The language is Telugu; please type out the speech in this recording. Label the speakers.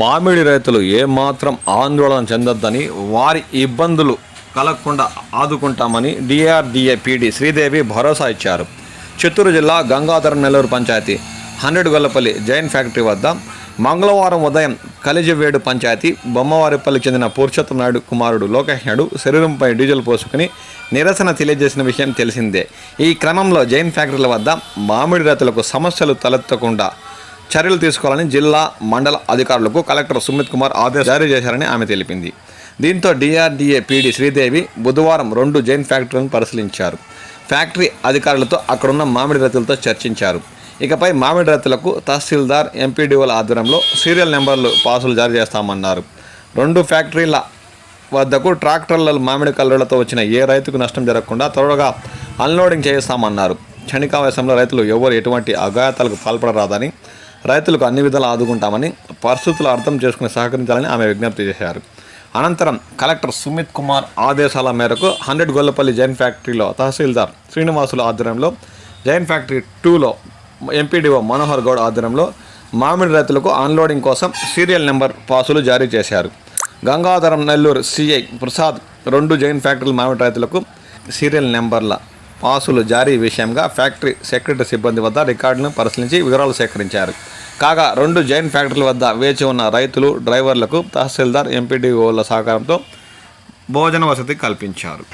Speaker 1: మామిడి రైతులు ఏమాత్రం ఆందోళన చెందొద్దని, వారి ఇబ్బందులు కలగకుండా ఆదుకుంటామని డిఆర్డీఏ పీడీ శ్రీదేవి భరోసా ఇచ్చారు. చిత్తూరు జిల్లా గంగాధరం నెల్లూరు పంచాయతీ 100 గొల్లపల్లి జైన్ ఫ్యాక్టరీ వద్ద మంగళవారం ఉదయం కలిజివేడు పంచాయతీ బొమ్మవారిపల్లికి చెందిన పురుషోత్తం నాయుడు కుమారుడు లోకేష్ నాయుడు శరీరంపై డీజిల్ పోసుకుని నిరసన తెలియజేసిన విషయం తెలిసిందే. ఈ క్రమంలో జైన్ ఫ్యాక్టరీల వద్ద మామిడి రైతులకు సమస్యలు తలెత్తకుండా చర్యలు తీసుకోవాలని జిల్లా మండల అధికారులకు కలెక్టర్ సుమిత్ కుమార్ ఆదేశాలు జారీ చేశారని ఆమె తెలిపింది. దీంతో డిఆర్డీఏ పీడీ శ్రీదేవి బుధవారం 2 జైన్ ఫ్యాక్టరీలను పరిశీలించారు. ఫ్యాక్టరీ అధికారులతో అక్కడున్న మామిడి రైతులతో చర్చించారు. ఇకపై మామిడి రైతులకు తహసీల్దార్, ఎంపీడీఓల ఆధ్వర్యంలో సీరియల్ నెంబర్లు పాసులు జారీ చేస్తామన్నారు. 2 ఫ్యాక్టరీల వద్దకు ట్రాక్టర్ల మామిడి కల్లర్లతో వచ్చిన ఏ రైతుకు నష్టం జరగకుండా త్వరగా అన్లోడింగ్ చేస్తామన్నారు. క్షణికావేశంలో రైతులు ఎవరు ఎటువంటి అఘాతాలకు పాల్పడరాదని, రైతులకు అన్ని విధాలు ఆదుకుంటామని, పరిస్థితులు అర్థం చేసుకుని సహకరించాలని ఆమె విజ్ఞప్తి చేశారు. అనంతరం కలెక్టర్ సుమిత్ కుమార్ ఆదేశాల మేరకు 100 గొల్లపల్లి జైన్ ఫ్యాక్టరీలో తహసీల్దార్ శ్రీనివాసుల ఆధ్వర్యంలో, జైన్ ఫ్యాక్టరీ 2లో ఎంపీడీఓ మనోహర్ గౌడ్ ఆధ్వర్యంలో మామిడి రైతులకు అన్లోడింగ్ కోసం సీరియల్ నెంబర్ పాసులు జారీ చేశారు. గంగాధరం నెల్లూరు సిఐ ప్రసాద్ 2 జైన్ ఫ్యాక్టరీల మామిడి రైతులకు సీరియల్ నెంబర్ల పాసులు జారీ విషయంగా ఫ్యాక్టరీ సెక్రటరీ సిబ్బంది వద్ద రికార్డులను పరిశీలించి వివరాలు సేకరించారు. కాగా 2 జైన్ ఫ్యాక్టరీల వద్ద వేచి ఉన్న రైతులు, డ్రైవర్లకు తహసీల్దార్, ఎంపీడీఓల సహకారంతో భోజన వసతి కల్పించారు.